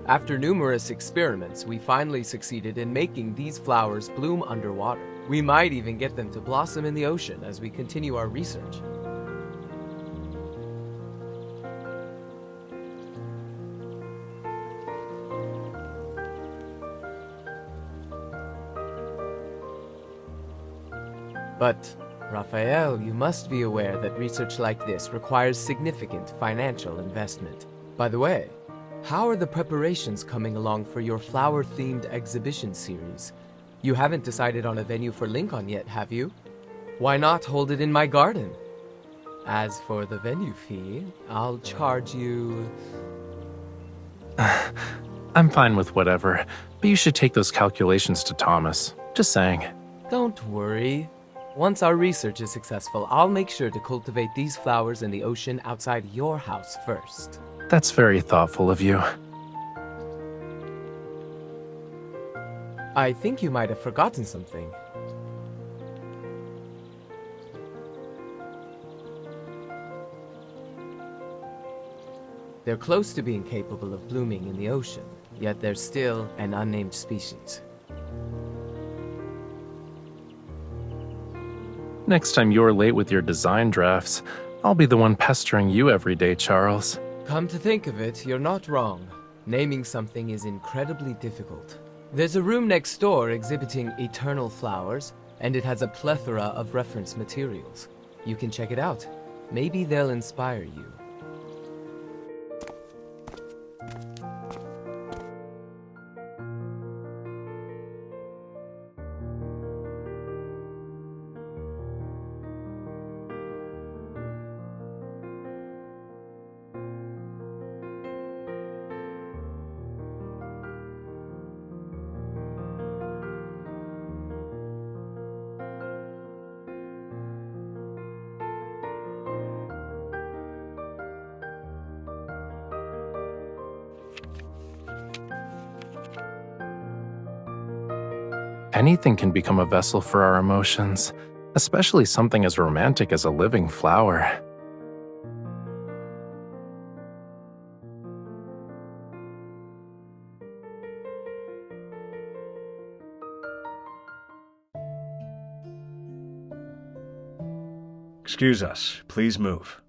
After numerous experiments, we finally succeeded in making these flowers bloom underwater. We might even get them to blossom in the ocean as we continue our research. But, Raphael, you must be aware that research like this requires significant financial investment. By the way, how are the preparations coming along for your flower-themed exhibition series? You haven't decided on a venue for Lincoln yet, have you? Why not hold it in my garden? As for the venue fee, I'll charge you... I'm fine with whatever, but you should take those calculations to Thomas. Just saying. Don't worry. Once our research is successful, I'll make sure to cultivate these flowers in the ocean outside your house first. That's very thoughtful of you. I think you might have forgotten something. They're close to being capable of blooming in the ocean, yet they're still an unnamed species. Next time you're late with your design drafts, I'll be the one pestering you every day, Charles. Come to think of it, you're not wrong. Naming something is incredibly difficult. There's a room next door exhibiting eternal flowers, and it has a plethora of reference materials. You can check it out. Maybe they'll inspire you. Anything can become a vessel for our emotions, especially something as romantic as a living flower. Excuse us. Please move.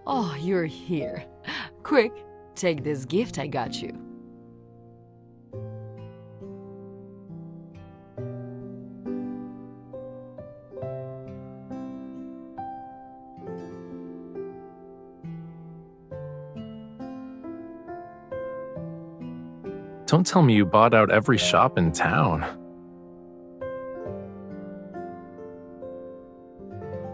Oh, you're here. Quick, take this gift I got you. Don't tell me you bought out every shop in town.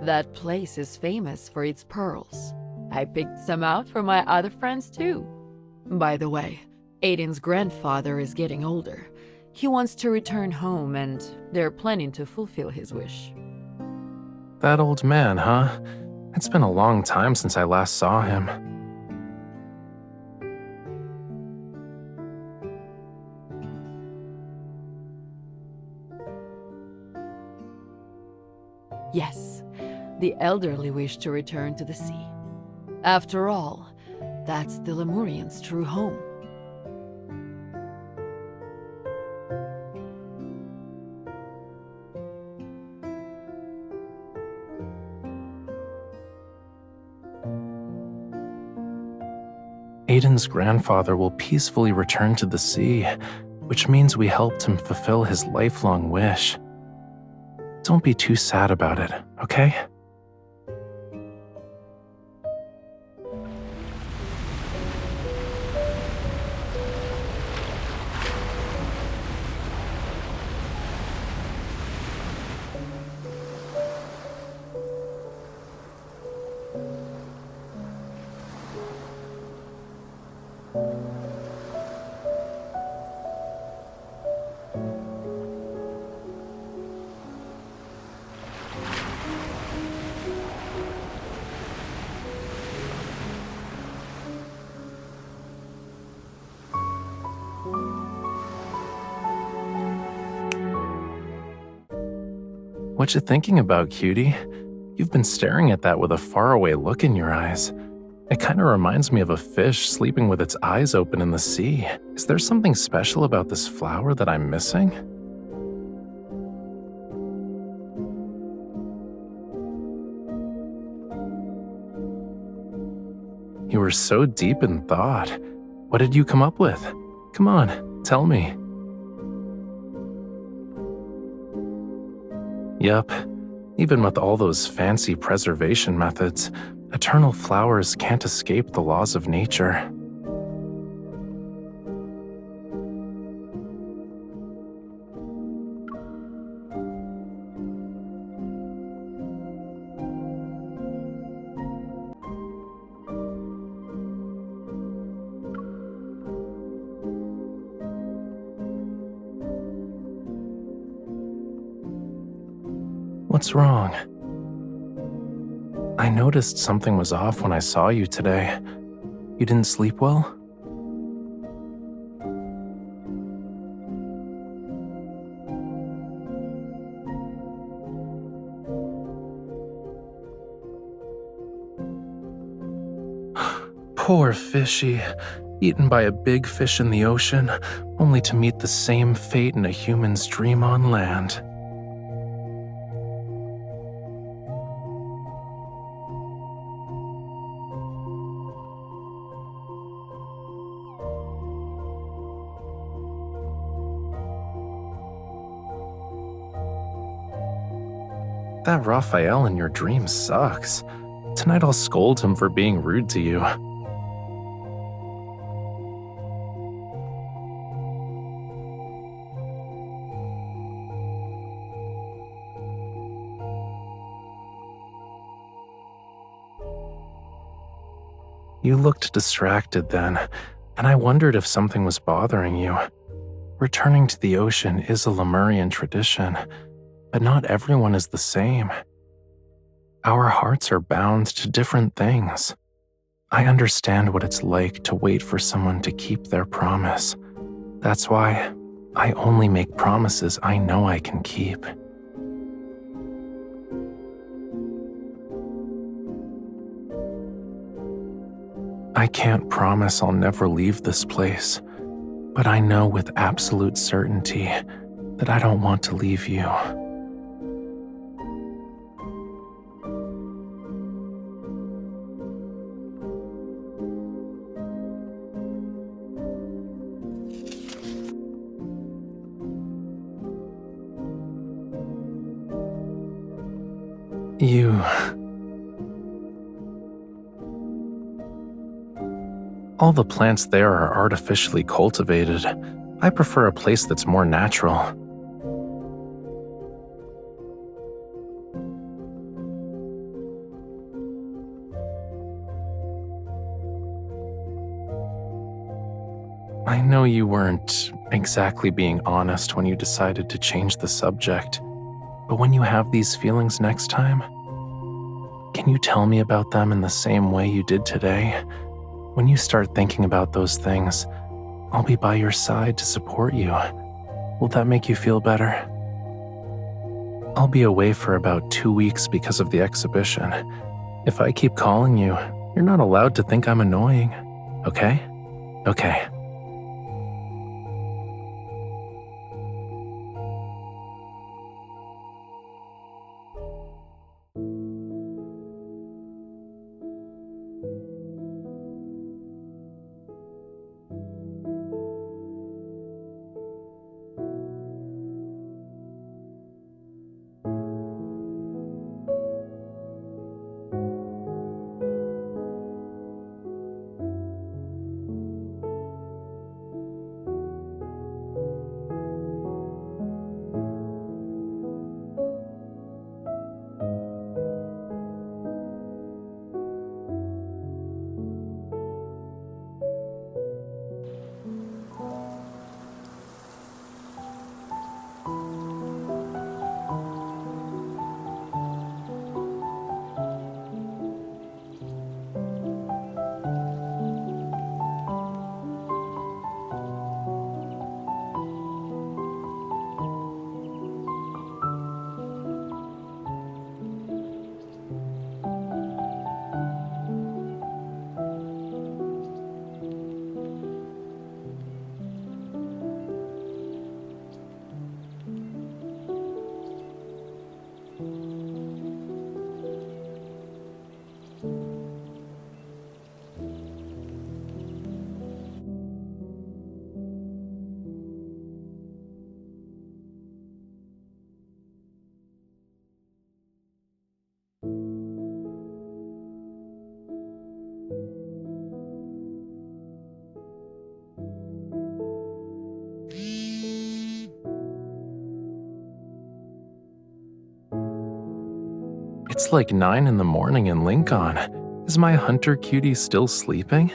That place is famous for its pearls. I picked some out for my other friends too. By the way, Aiden's grandfather is getting older. He wants to return home and they're planning to fulfill his wish. That old man, huh? It's been a long time since I last saw him. Yes, the elderly wish to return to the sea. After all, that's the Lemurians' true home. Aiden's grandfather will peacefully return to the sea, which means we helped him fulfill his lifelong wish. Don't be too sad about it, okay? What you thinking about, cutie? You've been staring at that with a faraway look in your eyes. It kind of reminds me of a fish sleeping with its eyes open in the sea. Is there something special about this flower that I'm missing? You were so deep in thought. What did you come up with? Come on, tell me. Yup, even with all those fancy preservation methods, eternal flowers can't escape the laws of nature. What's wrong? I noticed something was off when I saw you today. You didn't sleep well? Poor fishy, eaten by a big fish in the ocean, only to meet the same fate in a human's dream on land. That Raphael in your dream sucks. Tonight I'll scold him for being rude to you. You looked distracted then, and I wondered if something was bothering you. Returning to the ocean is a Lemurian tradition, but not everyone is the same. Our hearts are bound to different things. I understand what it's like to wait for someone to keep their promise. That's why I only make promises I know I can keep. I can't promise I'll never leave this place, but I know with absolute certainty that I don't want to leave you. All the plants there are artificially cultivated. I prefer a place that's more natural. I know you weren't exactly being honest when you decided to change the subject, but when you have these feelings next time, can you tell me about them in the same way you did today? When you start thinking about those things, I'll be by your side to support you. Will that make you feel better? I'll be away for about 2 weeks because of the exhibition. If I keep calling you, you're not allowed to think I'm annoying, okay? Okay. It's like 9 in the morning in Lincoln. Is my hunter cutie still sleeping?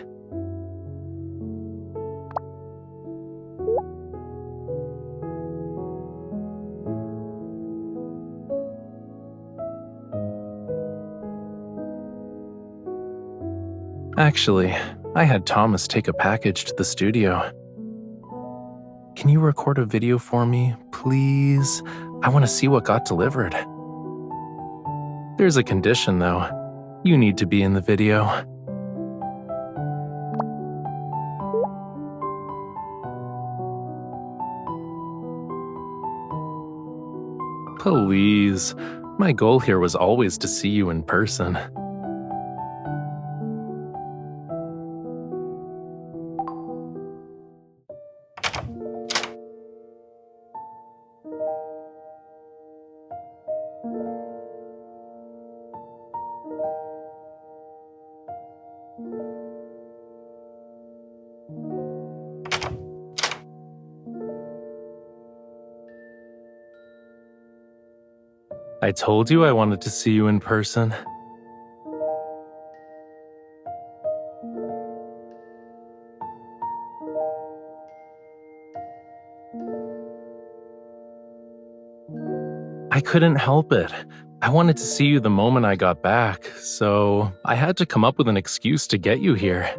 Actually, I had Thomas take a package to the studio. Can you record a video for me, please? I want to see what got delivered. There's a condition, though. You need to be in the video. Please. My goal here was always to see you in person. I told you I wanted to see you in person. I couldn't help it. I wanted to see you the moment I got back, so I had to come up with an excuse to get you here.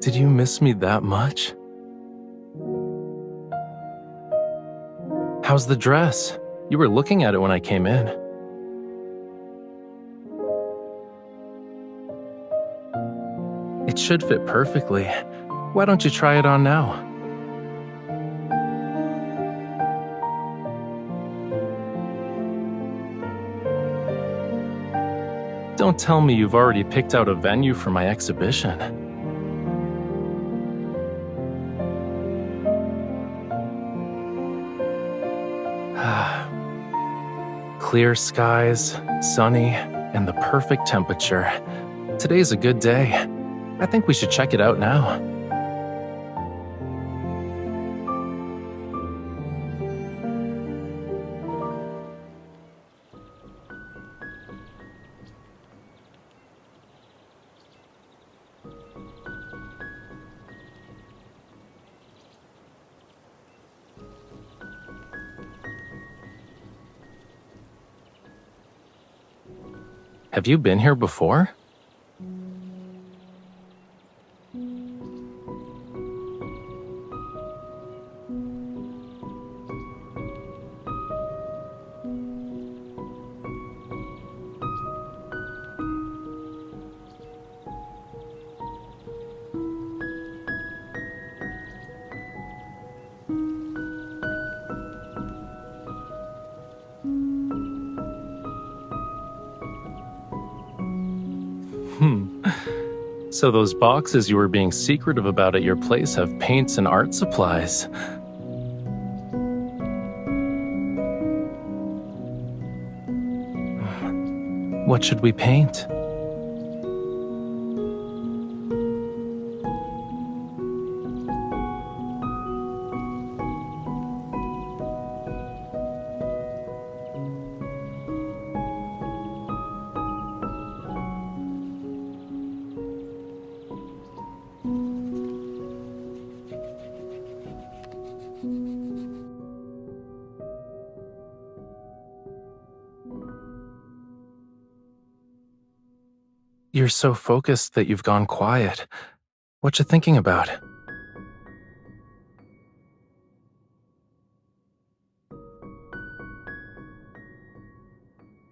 Did you miss me that much? How's the dress? You were looking at it when I came in. It should fit perfectly. Why don't you try it on now? Don't tell me you've already picked out a venue for my exhibition. Clear skies, sunny, and the perfect temperature. Today's a good day. I think we should check it out now. Have you been here before? So those boxes you were being secretive about at your place have paints and art supplies. What should we paint? You're so focused that you've gone quiet. What you thinking about?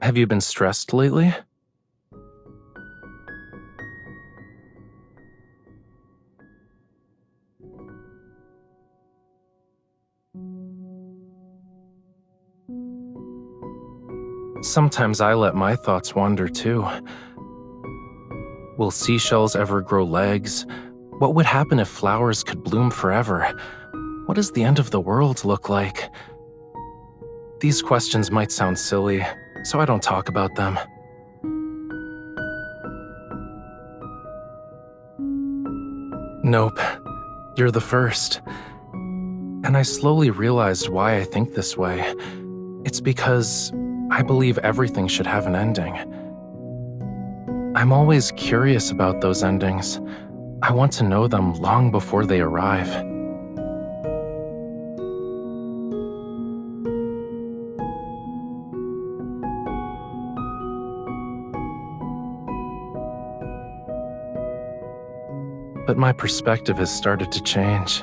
Have you been stressed lately? Sometimes I let my thoughts wander too. Will seashells ever grow legs? What would happen if flowers could bloom forever? What does the end of the world look like? These questions might sound silly, so I don't talk about them. Nope, you're the first. And I slowly realized why I think this way. It's because I believe everything should have an ending. I'm always curious about those endings. I want to know them long before they arrive. But my perspective has started to change.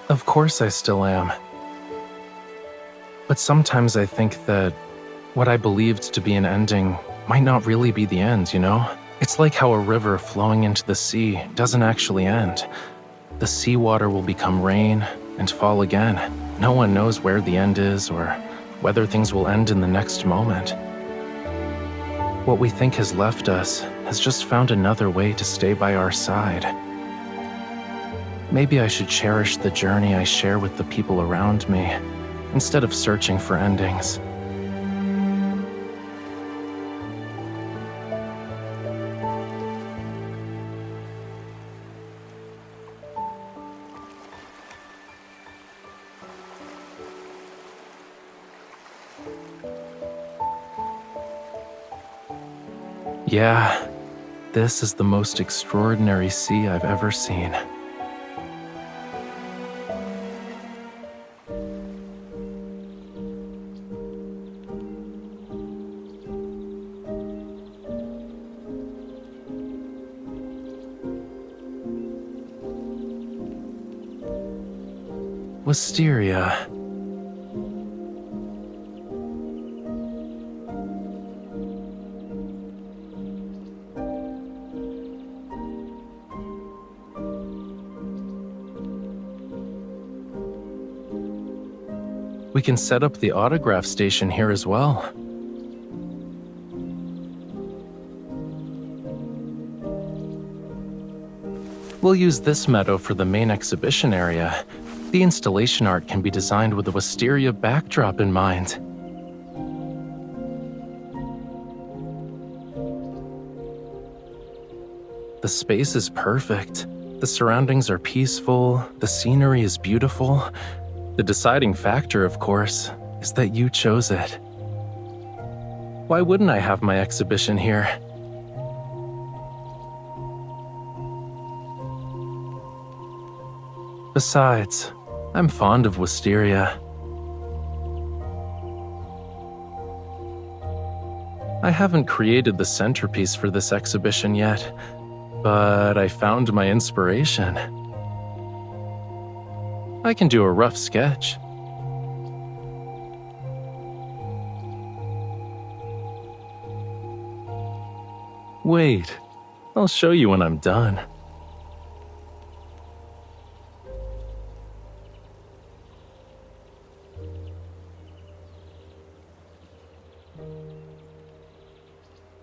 Of course I still am. But sometimes I think that what I believed to be an ending might not really be the end, you know? It's like how a river flowing into the sea doesn't actually end. The seawater will become rain and fall again. No one knows where the end is or whether things will end in the next moment. What we think has left us has just found another way to stay by our side. Maybe I should cherish the journey I share with the people around me, instead of searching for endings. Yeah, this is the most extraordinary sea I've ever seen. Wisteria. We can set up the autograph station here as well. We'll use this meadow for the main exhibition area. The installation art can be designed with a Wisteria backdrop in mind. The space is perfect. The surroundings are peaceful, the scenery is beautiful. The deciding factor, of course, is that you chose it. Why wouldn't I have my exhibition here? Besides, I'm fond of Wisteria. I haven't created the centerpiece for this exhibition yet, but I found my inspiration. I can do a rough sketch. Wait, I'll show you when I'm done.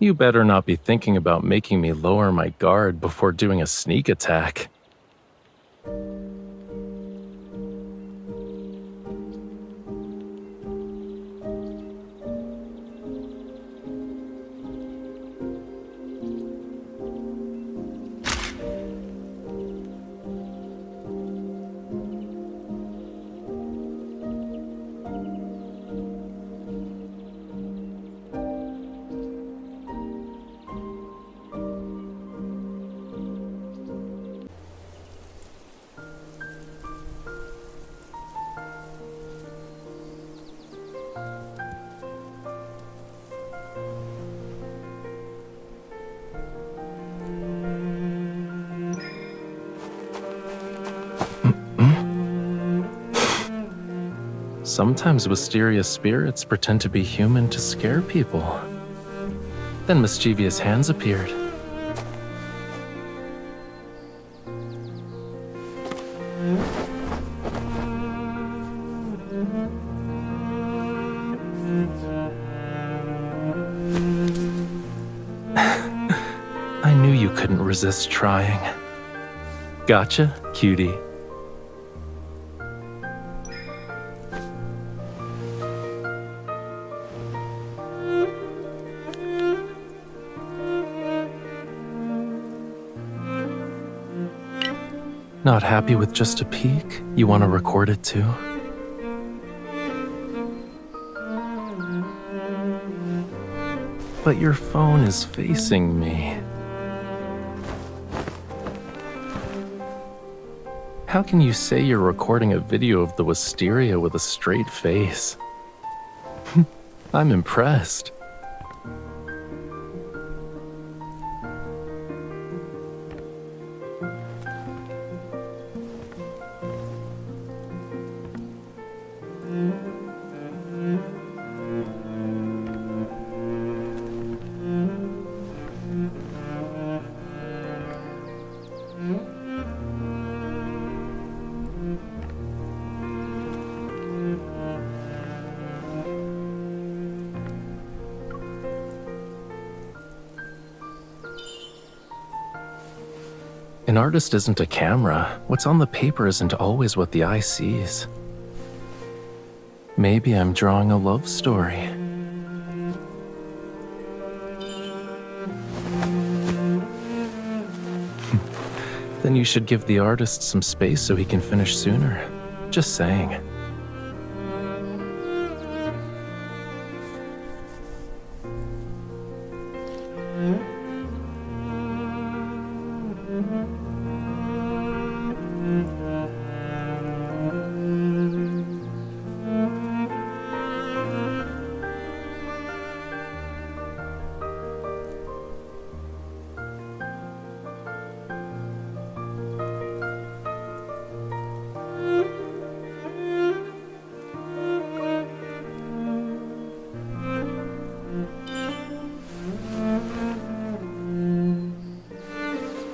You better not be thinking about making me lower my guard before doing a sneak attack. Sometimes Wisteria spirits pretend to be human to scare people. Then mischievous hands appeared. I knew you couldn't resist trying. Gotcha, cutie. Not happy with just a peek? You want to record it too? But your phone is facing me. How can you say you're recording a video of the Wisteria with a straight face? I'm impressed. An artist isn't a camera. What's on the paper isn't always what the eye sees. Maybe I'm drawing a love story. Then you should give the artist some space so he can finish sooner. Just saying.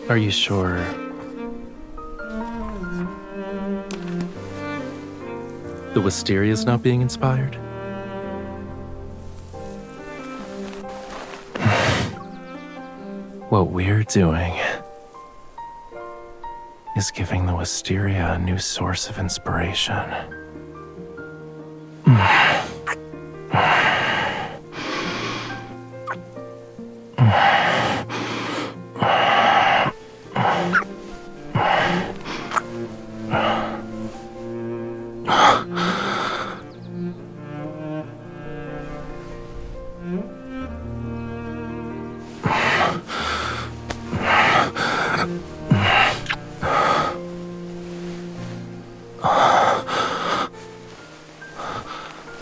Are you sure? The Wisteria's not being inspired? What we're doing is giving the Wisteria a new source of inspiration.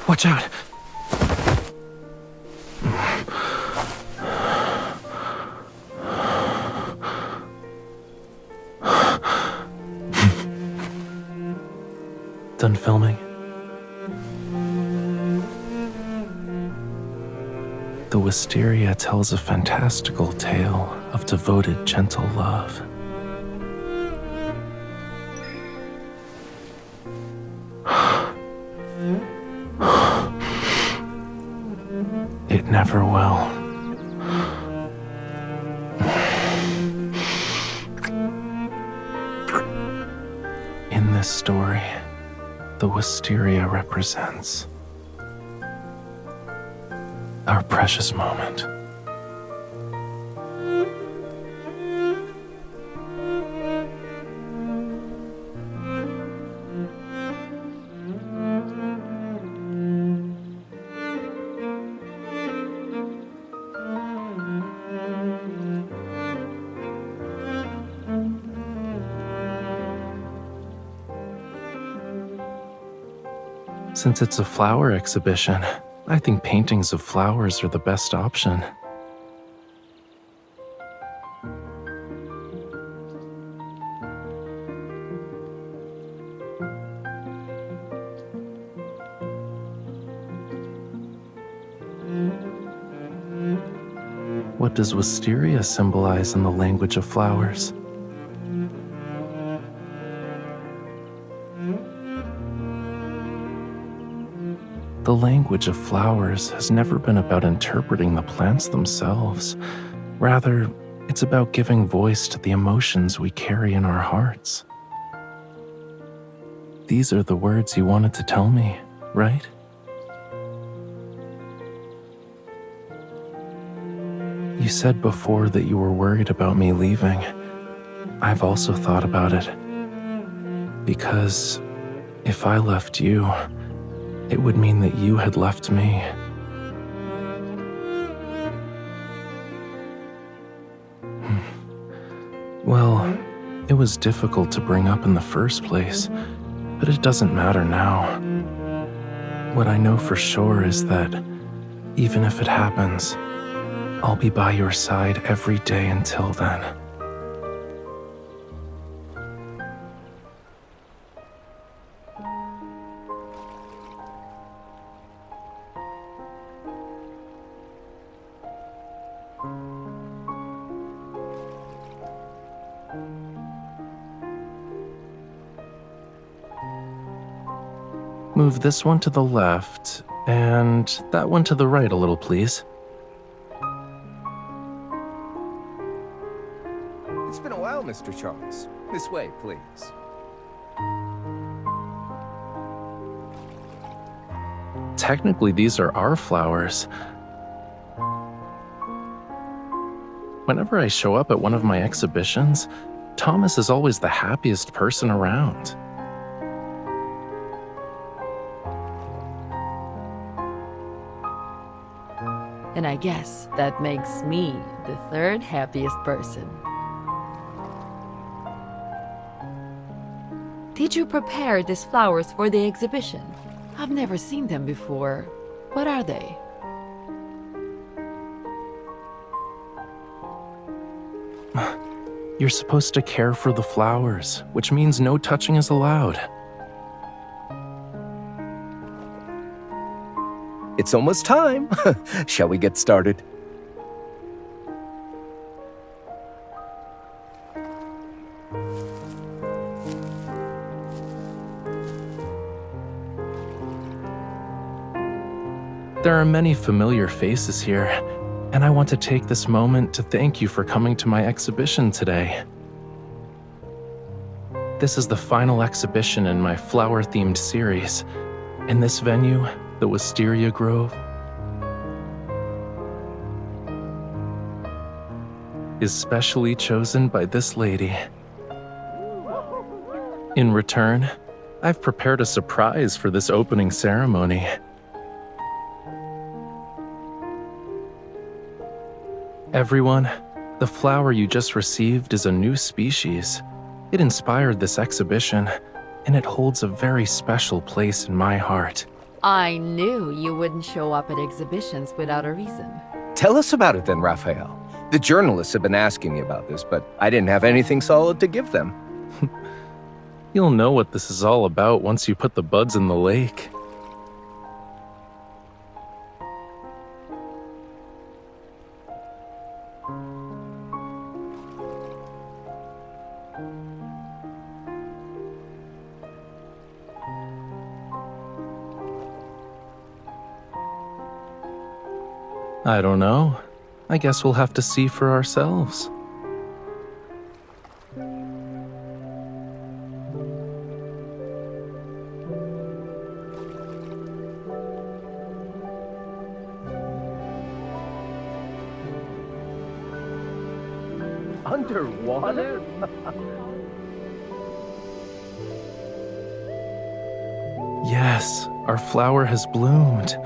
Watch out! Done filming? The Wisteria tells a fantastical tale of devoted, gentle love. It never will. In this story, the Wisteria represents our precious moment. Since it's a flower exhibition, I think paintings of flowers are the best option. What does Wisteria symbolize in the language of flowers? The language of flowers has never been about interpreting the plants themselves. Rather, it's about giving voice to the emotions we carry in our hearts. These are the words you wanted to tell me, right? You said before that you were worried about me leaving. I've also thought about it. Because if I left you, it would mean that you had left me. Well, it was difficult to bring up in the first place, but it doesn't matter now. What I know for sure is that even if it happens, I'll be by your side every day until then. Move this one to the left, and that one to the right a little, please. It's been a while, Mr. Charles. This way, please. Technically, these are our flowers. Whenever I show up at one of my exhibitions, Thomas is always the happiest person around. And I guess that makes me the third happiest person. Did you prepare these flowers for the exhibition? I've never seen them before. What are they? You're supposed to care for the flowers, which means no touching is allowed. It's almost time. Shall we get started? There are many familiar faces here, and I want to take this moment to thank you for coming to my exhibition today. This is the final exhibition in my flower-themed series, and this venue, the Wisteria Grove, is specially chosen by this lady. In return, I've prepared a surprise for this opening ceremony. Everyone, the flower you just received is a new species. It inspired this exhibition, and it holds a very special place in my heart. I knew you wouldn't show up at exhibitions without a reason. Tell us about it then, Raphael. The journalists have been asking me about this, but I didn't have anything solid to give them. You'll know what this is all about once you put the buds in the lake. I don't know. I guess we'll have to see for ourselves. Underwater? Yes, our flower has bloomed.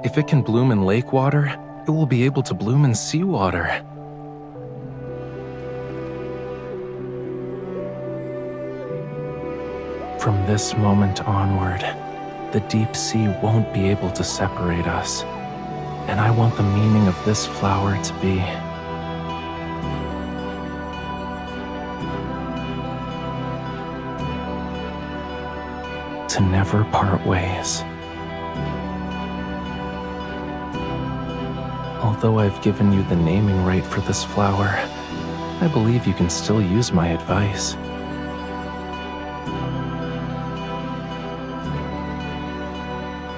If it can bloom in lake water, it will be able to bloom in seawater. From this moment onward, the deep sea won't be able to separate us, and I want the meaning of this flower to be to never part ways. Although I've given you the naming right for this flower, I believe you can still use my advice.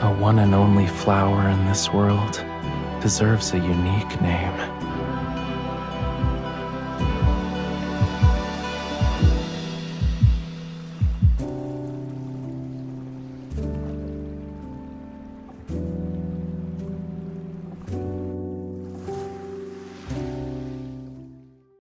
A one and only flower in this world deserves a unique name.